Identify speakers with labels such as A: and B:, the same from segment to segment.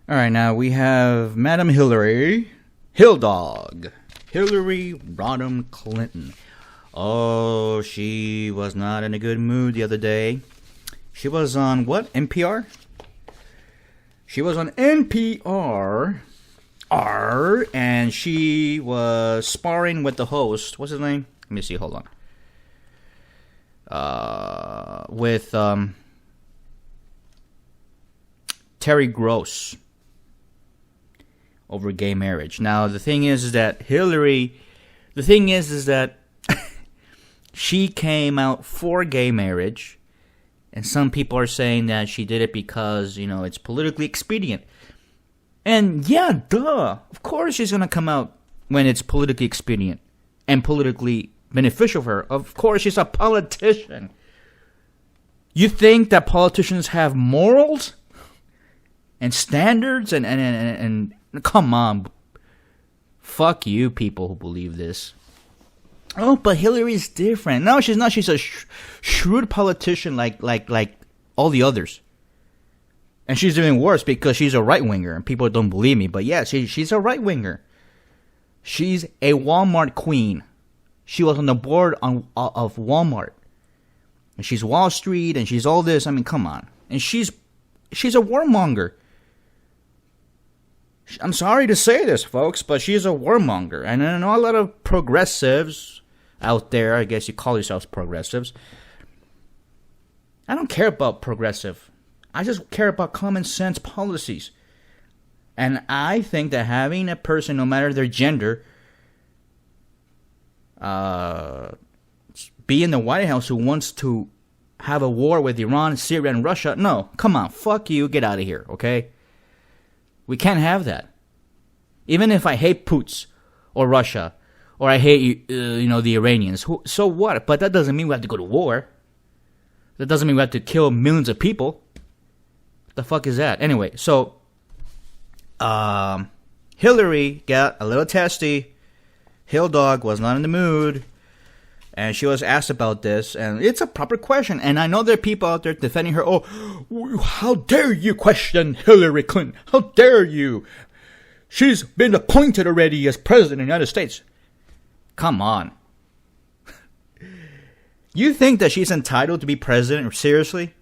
A: All right, now we have Madam Hillary, Hill Dog, Hillary Rodham Clinton. Oh, she was not in a good mood the other day. She was on what? NPR? She was on NPR, and she was sparring with the host. What's his name? Let me see. Hold on. With Terry Gross over gay marriage. Now the thing is that Hillary, she came out for gay marriage, and some people are saying that she did it because, it's politically expedient. And yeah, duh. Of course she's going to come out when it's politically expedient and politically beneficial for her. Of course, she's a politician. You think that politicians have morals and standards and come on. Fuck you people who believe this. Oh, but Hillary's different. No, she's not. She's a shrewd politician like all the others. And she's even worse because she's a right-winger, and people don't believe me. But yeah, she's a right-winger. She's a Walmart queen. She was on the board of Walmart. And she's Wall Street, and she's all this. I mean, come on. And she's a warmonger. I'm sorry to say this, folks, but she's a warmonger. And I know a lot of progressives out there, I guess you call yourselves progressives. I don't care about progressive. I just care about common sense policies. And I think that having a person, no matter their gender, be in the White House who wants to have a war with Iran, Syria, and Russia, no, come on, fuck you, get out of here, okay? We can't have that. Even if I hate Putin or Russia, or I hate, the Iranians, so what? But that doesn't mean we have to go to war. That doesn't mean we have to kill millions of people. What the fuck is that? Anyway, so Hillary got a little testy. Hill Dog was not in the mood. And she was asked about this, and it's a proper question. And I know there are people out there defending her. Oh, how dare you question Hillary Clinton? How dare you? She's been appointed already as president of the United States. Come on. You think that she's entitled to be president? Seriously?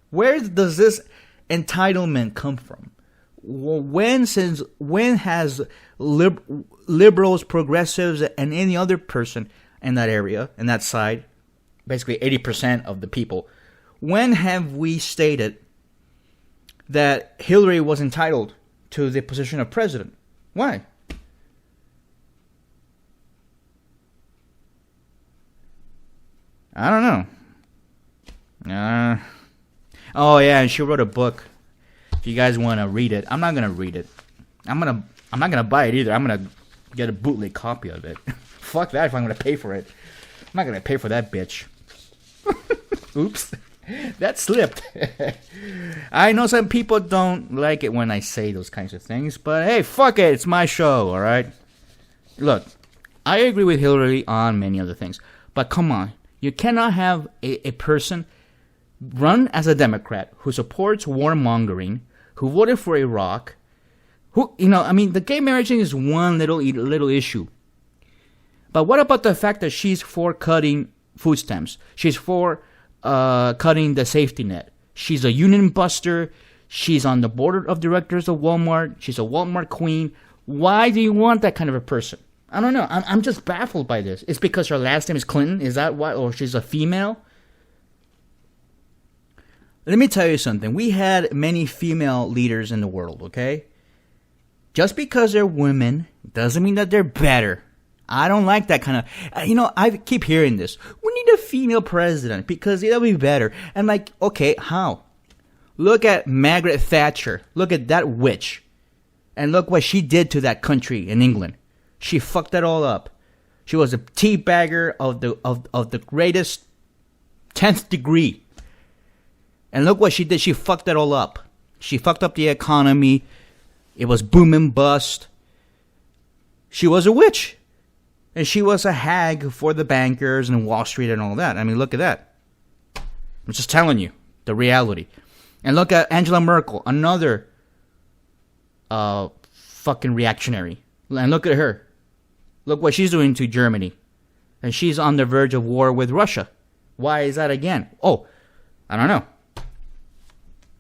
A: Where does this entitlement come from? When has liberals, progressives, and any other person in that area, in that side, basically 80% of the people, when have we stated that Hillary was entitled to the position of president? Why? I don't know. Oh yeah, and she wrote a book. If you guys want to read it, I'm not gonna read it. I'm not gonna buy it either. I'm gonna get a bootleg copy of it. Fuck that if I'm gonna pay for it. I'm not gonna pay for that bitch. Oops. That slipped. I know some people don't like it when I say those kinds of things, but hey, fuck it. It's my show, alright? Look, I agree with Hillary on many other things, but come on. You cannot have a person run as a Democrat who supports warmongering, who voted for Iraq, the gay marriage thing is one little issue. But what about the fact that she's for cutting food stamps? She's for cutting the safety net. She's a union buster. She's on the board of directors of Walmart. She's a Walmart queen. Why do you want that kind of a person? I don't know. I'm just baffled by this. It's because her last name is Clinton? Is that why? Or she's a female? Let me tell you something. We had many female leaders in the world, okay? Just because they're women doesn't mean that they're better. I don't like that kind of... I keep hearing this. We need a female president because it'll be better. And okay, how? Look at Margaret Thatcher. Look at that witch. And look what she did to that country in England. She fucked that all up. She was a teabagger of the greatest 10th degree. And look what she did. She fucked that all up. She fucked up the economy. It was boom and bust. She was a witch. And she was a hag for the bankers and Wall Street and all that. I mean, look at that. I'm just telling you the reality. And look at Angela Merkel, another fucking reactionary. And look at her. Look what she's doing to Germany. And she's on the verge of war with Russia. Why is that again? Oh, I don't know.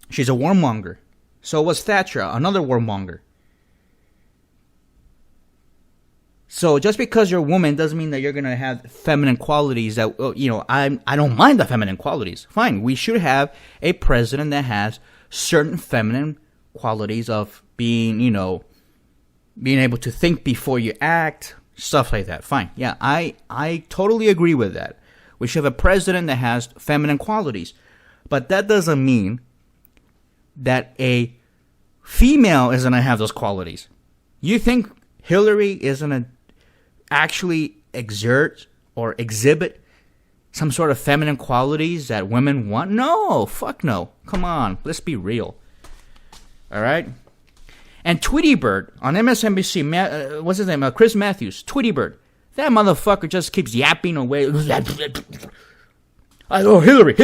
A: She's a warmonger. So was Thatcher, another warmonger. So just because you're a woman doesn't mean that you're going to have feminine qualities that, I don't mind the feminine qualities. Fine, we should have a president that has certain feminine qualities of being, being able to think before you act, stuff like that. Fine, yeah, I totally agree with that. We should have a president that has feminine qualities. But that doesn't mean that a female is going to have those qualities. You think Hillary is going to actually exert or exhibit some sort of feminine qualities that women want? No, fuck no. Come on, let's be real. All right? And Tweety Bird on MSNBC, what's his name? Chris Matthews, Tweety Bird. That motherfucker just keeps yapping away. Oh, Hillary.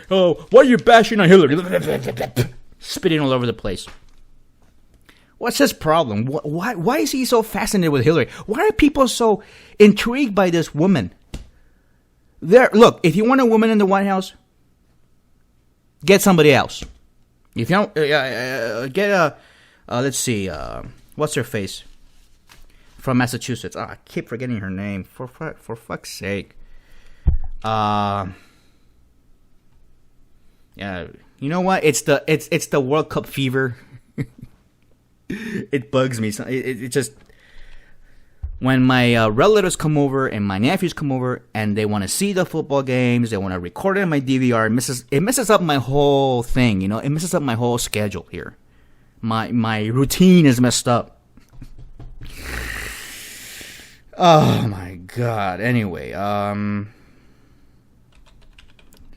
A: Oh, why are you bashing on Hillary? Spitting all over the place. What's his problem? Why is he so fascinated with Hillary? Why are people so intrigued by this woman? Look, if you want a woman in the White House, get somebody else. If you don't, get let's see, what's her face? From Massachusetts. I keep forgetting her name. For fuck's sake. Yeah, you know what? It's the World Cup fever. It bugs me. It just, when my relatives come over and my nephews come over and they want to see the football games, they want to record it on my DVR. It messes up my whole thing. It messes up my whole schedule here. My routine is messed up. Oh my God. Anyway,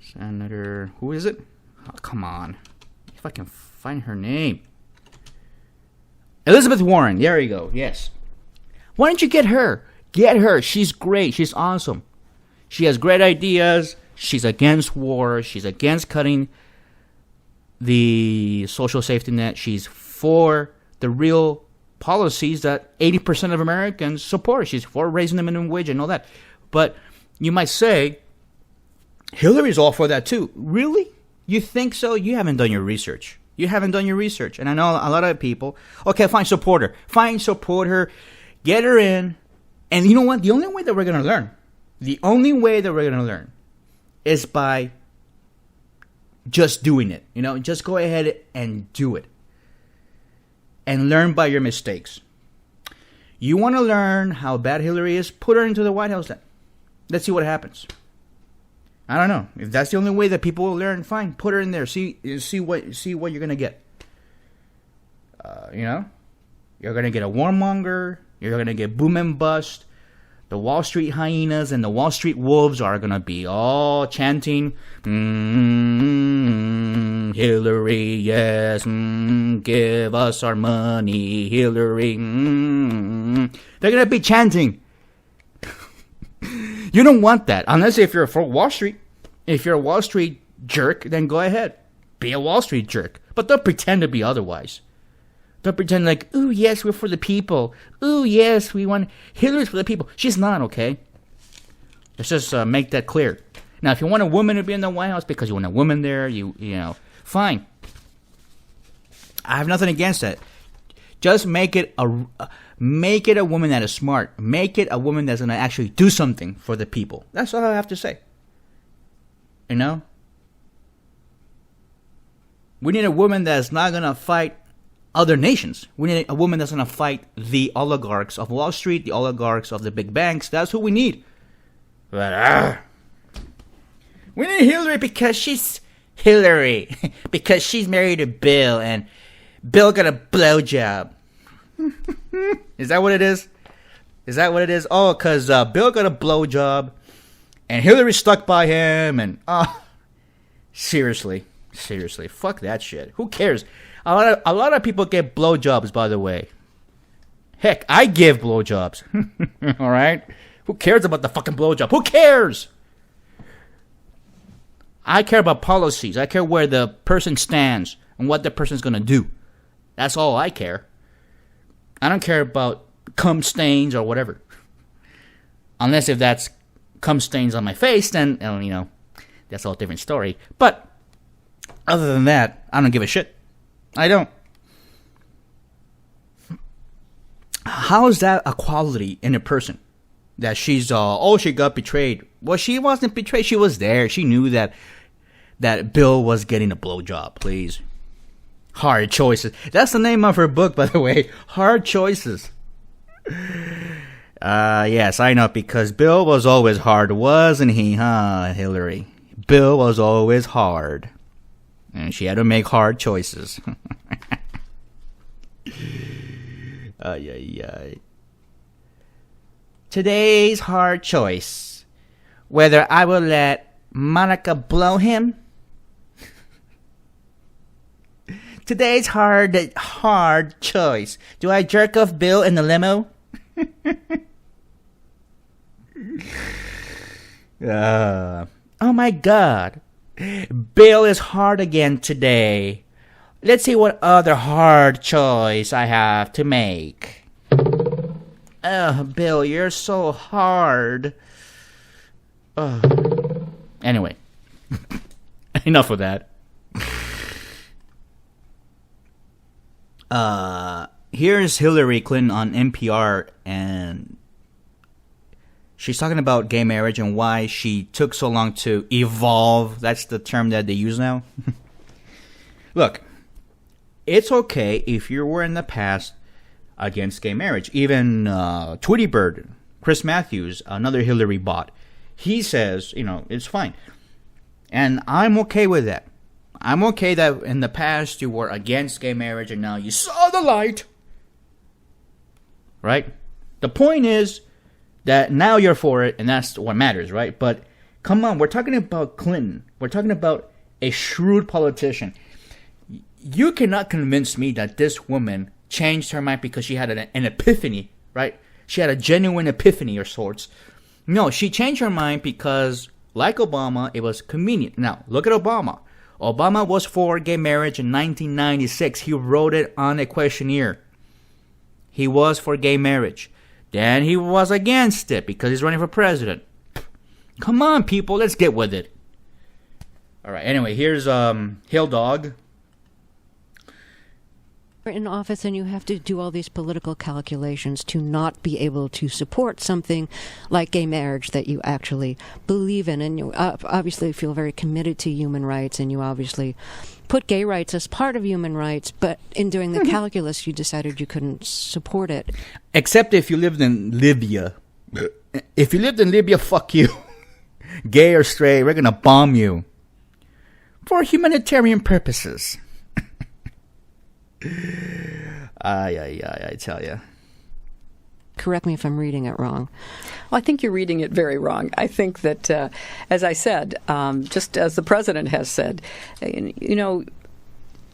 A: Senator, who is it? Oh, come on. If I can find her name. Elizabeth Warren. There you go. Yes. Why don't you get her? Get her. She's great. She's awesome. She has great ideas. She's against war. She's against cutting the social safety net. She's for the real policies that 80% of Americans support. She's for raising the minimum wage and all that. But you might say, Hillary's all for that too. Really? You think so? You haven't done your research. And I know a lot of people, okay, fine, support her. Get her in. And you know what? The only way that we're going to learn is by just doing it. Just go ahead and do it. And learn by your mistakes. You want to learn how bad Hillary is? Put her into the White House then. Let's see what happens. I don't know. If that's the only way that people will learn, fine. Put her in there. See what you're gonna get. You're gonna get a warmonger. You're gonna get boom and bust. The Wall Street hyenas and the Wall Street wolves are gonna be all chanting, Hillary, yes, give us our money, Hillary. They're gonna be chanting. You don't want that. Unless if you're for Wall Street. If you're a Wall Street jerk, then go ahead. Be a Wall Street jerk. But don't pretend to be otherwise. Don't pretend like, ooh, yes, we're for the people. Ooh, yes, we want Hillary's for the people. She's not, okay? Let's just make that clear. Now, if you want a woman to be in the White House because you want a woman there, fine. I have nothing against that. Just make it a woman that is smart. Make it a woman that's going to actually do something for the people. That's all I have to say. We need a woman that's not going to fight other nations. We need a woman that's going to fight the oligarchs of Wall Street, the oligarchs of the big banks. That's who we need. But, we need Hillary because she's Hillary. Because she's married to Bill and Bill got a blowjob. Is that what it is? Oh, because Bill got a blowjob and Hillary stuck by him and seriously, fuck that shit. Who cares? A lot of people get blowjobs, by the way. Heck, I give blowjobs. All right? Who cares about the fucking blowjob? Who cares? I care about policies. I care where the person stands and what the person's going to do. That's all I care. I don't care about cum stains or whatever. Unless if that's cum stains on my face, then, that's a whole different story. But other than that, I don't give a shit. I don't. How is that a quality in a person? That she's, she got betrayed. Well, she wasn't betrayed. She was there. She knew that Bill was getting a blowjob. Please. Hard Choices. That's the name of her book, by the way. Hard Choices. Yes, I know, because Bill was always hard, wasn't he, huh, Hillary? Bill was always hard. And she had to make hard choices. Today's hard choice. Whether I will let Monica blow him. Today's hard choice. Do I jerk off Bill in the limo? Oh my God. Bill is hard again today. Let's see what other hard choice I have to make. Oh, Bill, you're so hard. Anyway. Enough of that. Here's Hillary Clinton on NPR, and she's talking about gay marriage and why she took so long to evolve. That's the term that they use now. Look, it's okay if you were in the past against gay marriage. Even Tweety Bird, Chris Matthews, another Hillary bot, he says, it's fine. And I'm okay with that. I'm okay that in the past you were against gay marriage and now you saw the light. Right? The point is that now you're for it and that's what matters, right? But come on, we're talking about Clinton. We're talking about a shrewd politician. You cannot convince me that this woman changed her mind because she had an epiphany, right? She had a genuine epiphany of sorts. No, she changed her mind because, like Obama, it was convenient. Now, look at Obama. Obama was for gay marriage in 1996. He wrote it on a questionnaire. He was for gay marriage. Then he was against it because he's running for president. Come on, people, let's get with it. All right, anyway, here's Hill Dog.
B: In office, and you have to do all these political calculations to not be able to support something like gay marriage that you actually believe in, and you obviously feel very committed to human rights, and you obviously put gay rights as part of human rights, but in doing the calculus you decided you couldn't support it.
A: Except if you lived in Libya. If you lived in Libya, fuck you. Gay or straight, we're gonna bomb you for humanitarian purposes. I tell you.
B: Correct me if I'm reading it wrong.
C: Well, I think you're reading it very wrong. I think that, as I said, just as the president has said,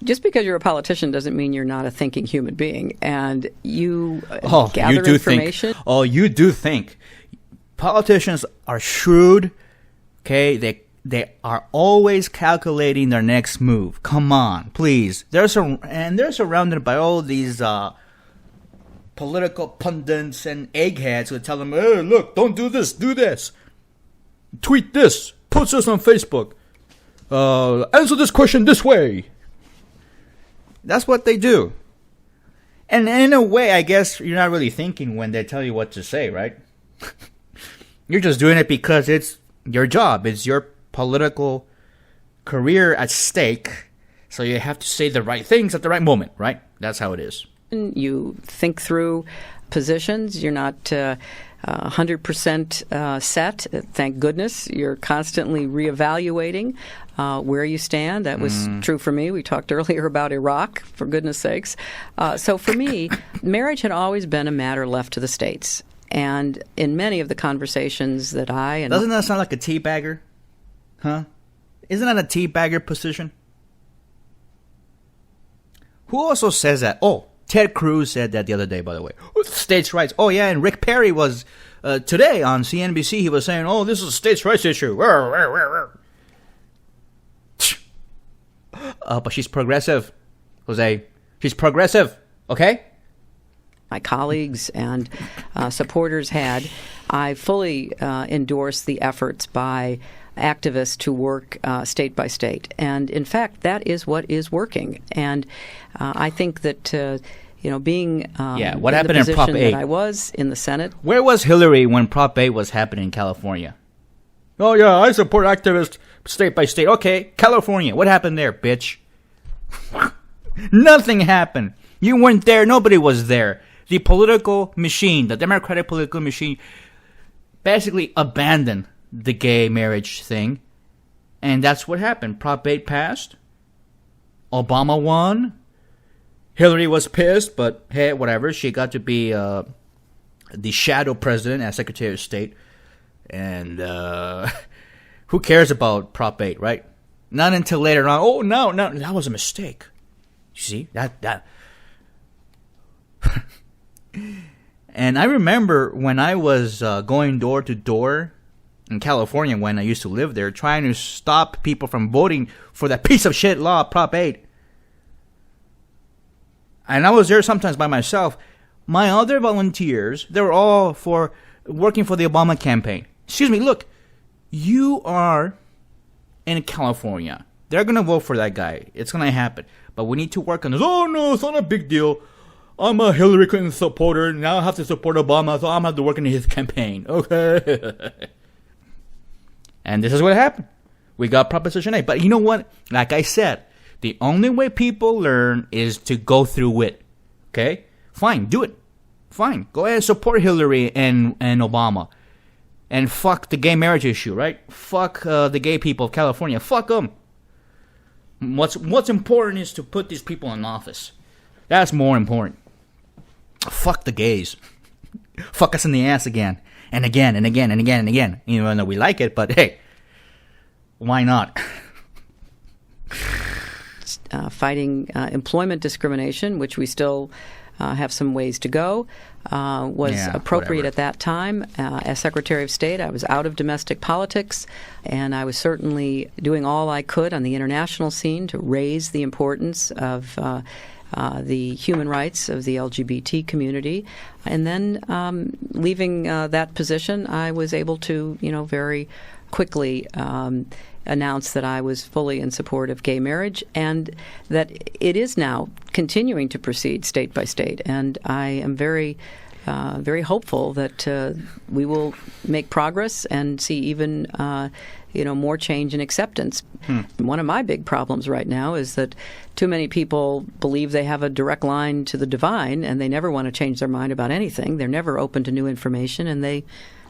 C: just because you're a politician doesn't mean you're not a thinking human being. And you gather information.
A: You do think. Politicians are shrewd. Okay, they are always calculating their next move. Come on, please. They're surrounded by all these political pundits and eggheads who tell them, "Hey, look, don't do this, do this. Tweet this, post this on Facebook. Answer this question this way." That's what they do. And in a way, I guess you're not really thinking when they tell you what to say, right? You're just doing it because it's your job. It's your political career at stake, so you have to say the right things at the right moment, right? That's how it is.
C: You think through positions. You're not 100% set. Thank goodness. You're constantly reevaluating where you stand. That was true for me. We talked earlier about Iraq, for goodness sakes. So for me, marriage had always been a matter left to the states. And in many of the conversations that
A: Doesn't that sound like a teabagger? Huh? Isn't that a teabagger position? Who also says that? Oh, Ted Cruz said that the other day, by the way. States' rights. Oh, yeah, and Rick Perry was, today on CNBC, he was saying, oh, this is a states' rights issue. But she's progressive, Jose. She's progressive, okay?
C: My colleagues and supporters had, I fully endorse the efforts by activists to work state by state. And in fact, that is what is working. And I think that, being
A: what
C: in
A: happened
C: the
A: in Prop
C: position
A: 8?
C: that I was in the Senate.
A: Where was Hillary when Prop 8 was happening in California? Oh, yeah, I support activists state by state. Okay, California. What happened there, bitch? Nothing happened. You weren't there. Nobody was there. The political machine, the Democratic political machine, basically abandoned the gay marriage thing. And that's what happened. Prop 8 passed. Obama won. Hillary was pissed, but hey, whatever. She got to be the shadow president as Secretary of State. And who cares about Prop 8, right? Not until later on. Oh, no, that was a mistake. You see? That. And I remember when I was going door to door in California when I used to live there, trying to stop people from voting for that piece of shit law, Prop 8. And I was there sometimes by myself. My other volunteers, they were all for working for the Obama campaign. Excuse me, look, you are in California. They're going to vote for that guy. It's going to happen. But we need to work on this. Oh, no, it's not a big deal. I'm a Hillary Clinton supporter. Now I have to support Obama, so I'm going to have to work in his campaign. Okay. And this is what happened. We got Proposition 8. But you know what? Like I said, the only way people learn is to go through it. Okay? Fine, do it. Fine. Go ahead and support Hillary and Obama. And fuck the gay marriage issue, right? Fuck the gay people of California. Fuck them. What's important is to put these people in office. That's more important. Fuck the gays. Fuck us in the ass again. And again, and again, and again, and again. Even though we like it, but hey, why not?
C: Fighting employment discrimination, which we still have some ways to go, was appropriate at that time. As Secretary of State, I was out of domestic politics, and I was certainly doing all I could on the international scene to raise the importance of the human rights of the LGBT community. And then leaving that position, I was able to, very quickly announce that I was fully in support of gay marriage and that it is now continuing to proceed state by state. And I am very hopeful that we will make progress and see even more change and acceptance. One of my big problems right now is that too many people believe they have a direct line to the divine and they never want to change their mind about anything. They're never open to new information, and they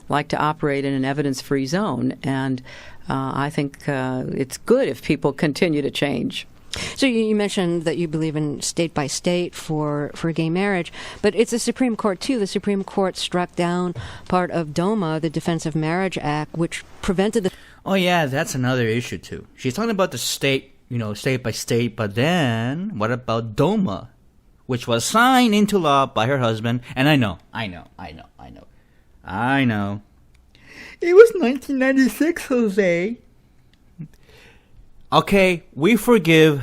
C: like to operate in an evidence-free zone. And I think it's good if people continue to change.
B: So you mentioned that you believe in state by state for gay marriage, but it's the Supreme Court too. The Supreme Court struck down part of DOMA, the Defense of Marriage Act, which prevented the...
A: Oh yeah, that's another issue too. She's talking about the state, state by state, but then what about DOMA, which was signed into law by her husband? And I know. It was 1996, Jose. Okay, we forgive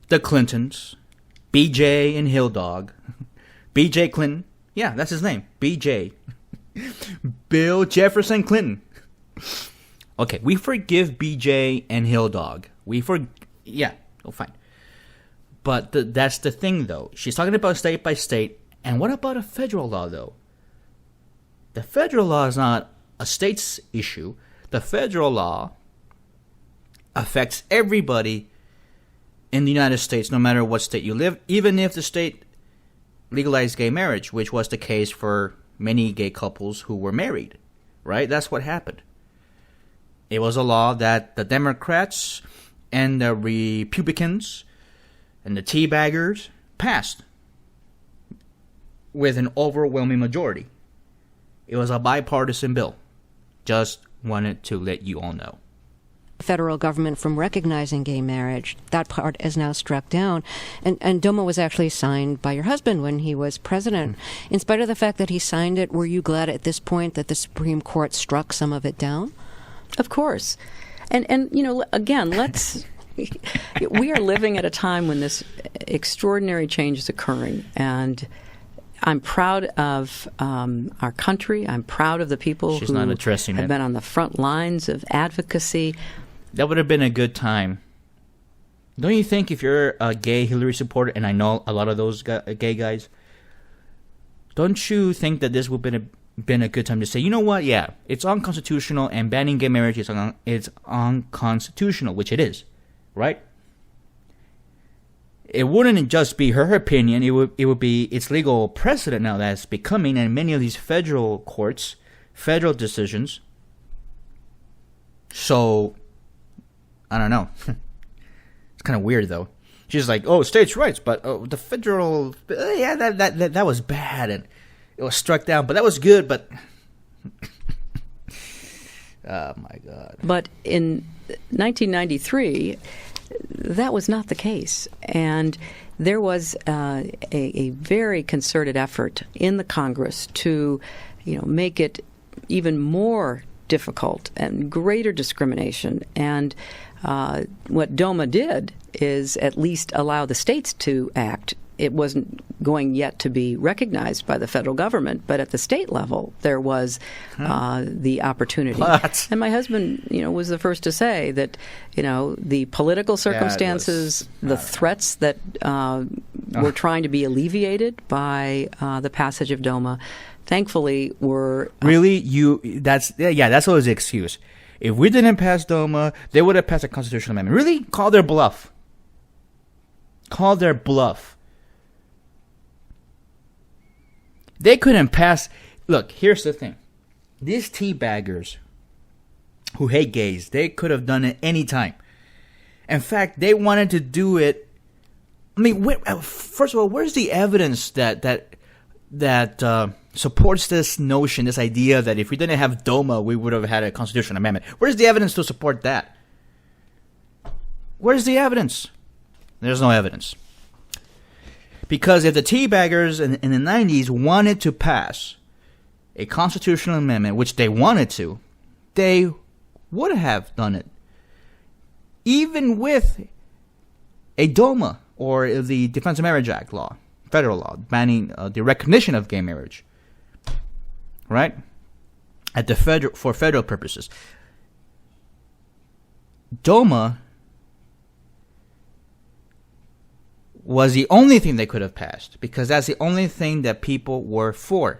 A: the Clintons, BJ and Hill Dog. BJ Clinton. Yeah, that's his name. BJ. Bill Jefferson Clinton. Okay, we forgive BJ and Hill Dog. Fine. But that's the thing, though. She's talking about state by state. And what about a federal law, though? The federal law is not a state's issue. The federal law affects everybody in the United States, no matter what state you live, even if the state legalized gay marriage, which was the case for many gay couples who were married, right? That's what happened. It was a law that the Democrats and the Republicans and the teabaggers passed with an overwhelming majority. It was a bipartisan bill. Just wanted to let you all know.
B: Federal government from recognizing gay marriage. That part is now struck down. And DOMA was actually signed by your husband when he was president. In spite of the fact that he signed it, were you glad at this point that the Supreme Court struck some of it down?
C: Of course. And again, let's we are living at a time when this extraordinary change is occurring, and I'm proud of our country. I'm proud of the people
A: She's
C: who
A: not addressing
C: have
A: it.
C: been on the front lines of advocacy.
A: That would have been a good time. Don't you think if you're a gay Hillary supporter, and I know a lot of those gay guys, don't you think that this would have been a good time to say, you know what, yeah, it's unconstitutional, and banning gay marriage is unconstitutional, which it is, right? It wouldn't just be her opinion, it would be its legal precedent now that's becoming, and many of these federal courts, federal decisions. So, I don't know. It's kind of weird, though. She's like, oh, states' rights, but the federal, yeah, that was bad, and it was struck down, but that was good, but oh my God.
C: But in 1993, that was not the case, and there was a very concerted effort in the Congress to, make it even more difficult and greater discrimination. And what DOMA did is at least allow the states to act. It wasn't going yet to be recognized by the federal government, but at the state level, there was the opportunity.
A: What?
C: And my husband, was the first to say that, the political circumstances, the threats that were trying to be alleviated by the passage of DOMA, thankfully were
A: really that's always the excuse. If we didn't pass DOMA, they would have passed a constitutional amendment. Really? Call their bluff. Call their bluff. They couldn't pass. Look, here's the thing. These teabaggers who hate gays, they could have done it any time. In fact, they wanted to do it. I mean, first of all, where's the evidence that supports this notion, this idea that if we didn't have DOMA, we would have had a constitutional amendment? Where's the evidence to support that? Where's the evidence? There's no evidence. Because if the teabaggers in the 90s wanted to pass a constitutional amendment, which they wanted to, they would have done it. Even with a DOMA, or the Defense of Marriage Act law, federal law, banning the recognition of gay marriage. Right? For federal purposes. DOMA was the only thing they could have passed, because that's the only thing that people were for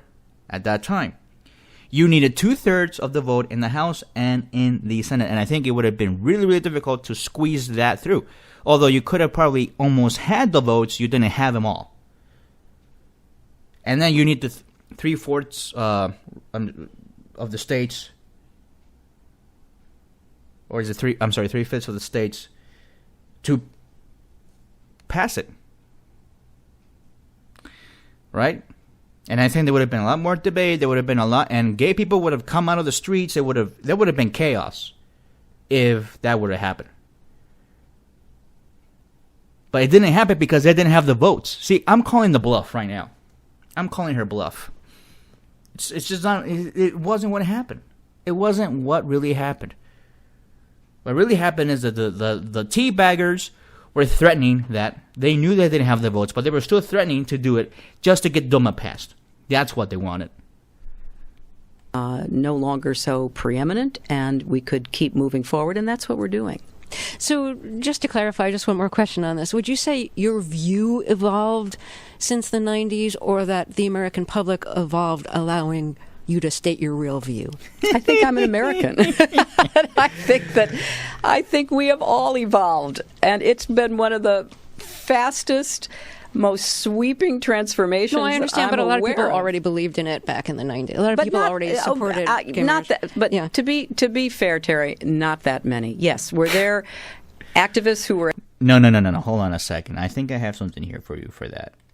A: at that time. You needed 2/3 of the vote in the House and in the Senate, and I think it would have been really, really difficult to squeeze that through. Although you could have probably almost had the votes, you didn't have them all. And then you need the 3/4 of the states, or is it 3/5 of the states to pass it. Right? And I think there would have been a lot more debate. There would have been a lot, and gay people would have come out of the streets. There would have been chaos if that would have happened. But it didn't happen because they didn't have the votes. See, I'm calling the bluff right now. I'm calling her bluff. It's just not. It wasn't what happened. It wasn't what really happened. What really happened is that the teabaggers were threatening that they knew they didn't have the votes, but they were still threatening to do it just to get DOMA passed. That's what they wanted.
C: No longer so preeminent, and we could keep moving forward, and that's what we're doing.
B: So just to clarify, just one more question on this. Would you say your view evolved since the 90s, or that the American public evolved allowing you to state your real view?
C: I think I'm an American. I think we have all evolved, and it's been one of the fastest, most sweeping transformations.
B: No, I understand, but a lot of people
C: of.
B: already believed in it back in the 90s. A lot of people already supported gay
C: not
B: marriage.
C: that, but
B: yeah.
C: to be fair, Terry, not that many. Yes, were there activists who were.
A: No. Hold on a second. I think I have something here for you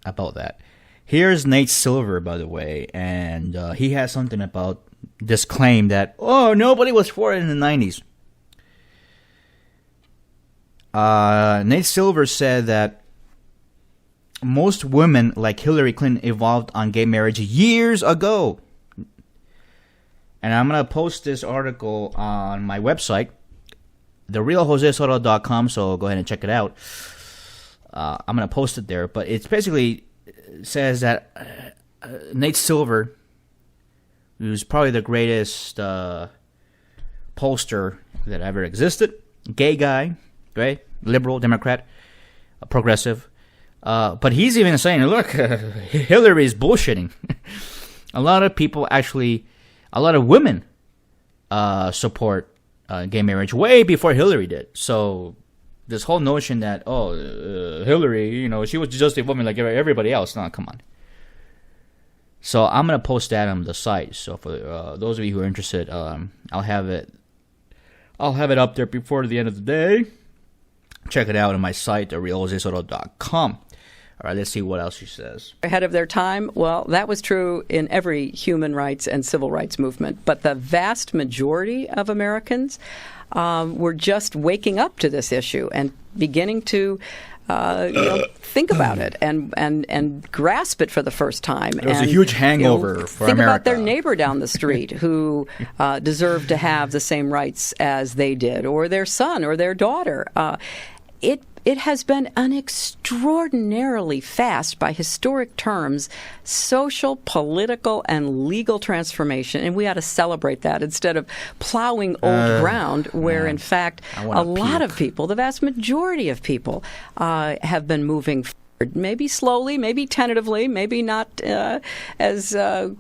A: about that. Here's Nate Silver, by the way, and he has something about this claim that, nobody was for it in the 90s. Nate Silver said that most women, like Hillary Clinton, evolved on gay marriage years ago. And I'm going to post this article on my website. therealjosesoto.com, so go ahead and check it out. I'm going to post it there, but it's basically says that Nate Silver, who's probably the greatest pollster that ever existed, gay guy, right? Liberal, Democrat, progressive. But he's even saying, look, Hillary's bullshitting. A lot of people actually, a lot of women support gay marriage way before Hillary did. So this whole notion that, Hillary, she was just a woman like everybody else. No, come on. So I'm going to post that on the site. So for those of you who are interested, I'll have it up there before the end of the day. Check it out on my site, therealjosesoto.com. All right, let's see what else she says.
C: Ahead of their time? Well, that was true in every human rights and civil rights movement. But the vast majority of Americans were just waking up to this issue and beginning to think about it and grasp it for the first time.
A: It was a huge hangover for
C: think
A: America.
C: About their neighbor down the street who deserved to have the same rights as they did, or their son or their daughter. It has been an extraordinarily fast, by historic terms, social, political, and legal transformation, and we ought to celebrate that instead of plowing old ground where, in fact, a lot of people, the vast majority of people, have been moving forward. Maybe slowly, maybe tentatively, maybe not as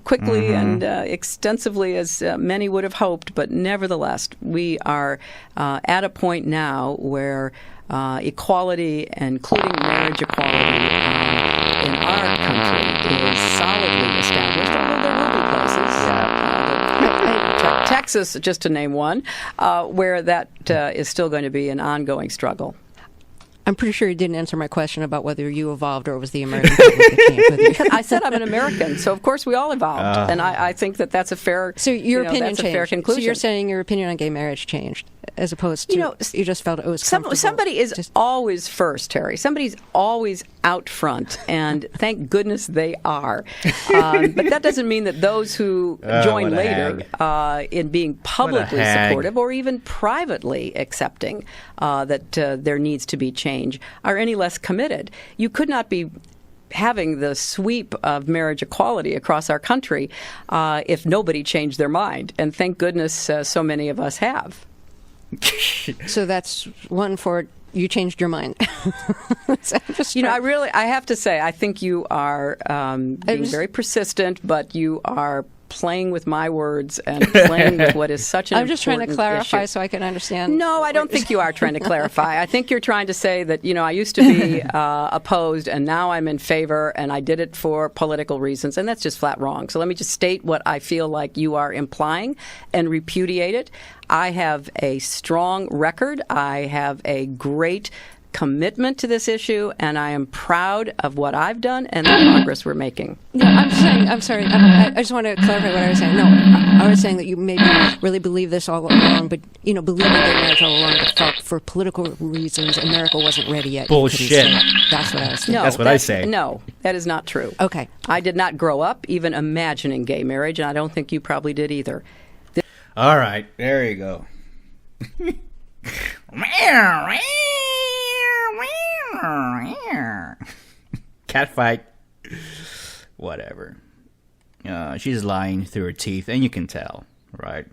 C: quickly and extensively as many would have hoped, but nevertheless, we are at a point now where equality, including marriage equality, in our country is solidly established, although there will be places, Texas, just to name one, where that is still going to be an ongoing struggle.
B: I'm pretty sure you didn't answer my question about whether you evolved or it was the American public that changed with you.
C: I said I'm an American, so of course we all evolved, and I think that that's a fair.
B: So your opinion
C: that's
B: changed.
C: A fair conclusion.
B: So you're saying your opinion on gay marriage changed, as opposed to you just felt it was comfortable.
C: Somebody is always first, Terry. Somebody's always out front, and thank goodness they are. But that doesn't mean that those who join later in being publicly supportive or even privately accepting that there needs to be change are any less committed. You could not be having the sweep of marriage equality across our country if nobody changed their mind. And thank goodness so many of us have.
B: So that's one for you changed your mind.
C: I have to say, I think you are being very persistent, but you are playing with my words and playing with what is such an
B: I'm just trying to clarify
C: issue.
B: So I can understand.
C: No, I don't think you are trying to clarify. I think you're trying to say that, I used to be opposed and now I'm in favor and I did it for political reasons, and that's just flat wrong. So let me just state what I feel like you are implying and repudiate it. I have a strong record. I have a great commitment to this issue, and I am proud of what I've done and the progress we're making.
B: No, I'm sorry. I just want to clarify what I was saying. No, I was saying that you maybe really believe this all along, but, believing gay marriage all along, but felt for political reasons America wasn't ready yet.
A: Bullshit.
B: That's what I was saying.
C: No,
A: that's what I say.
C: No, that is not true.
B: Okay.
C: I did not grow up even imagining gay marriage, and I don't think you probably did either.
A: All right, there you go. Cat fight. Whatever. She's lying through her teeth, and you can tell, right?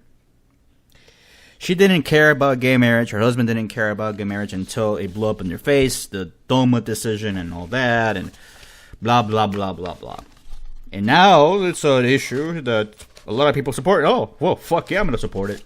A: She didn't care about gay marriage. Her husband didn't care about gay marriage until it blew up in their face, the DOMA decision and all that, and blah, blah, blah, blah, blah. And now it's an issue that a lot of people support. Oh, well, fuck yeah, I'm going to support it.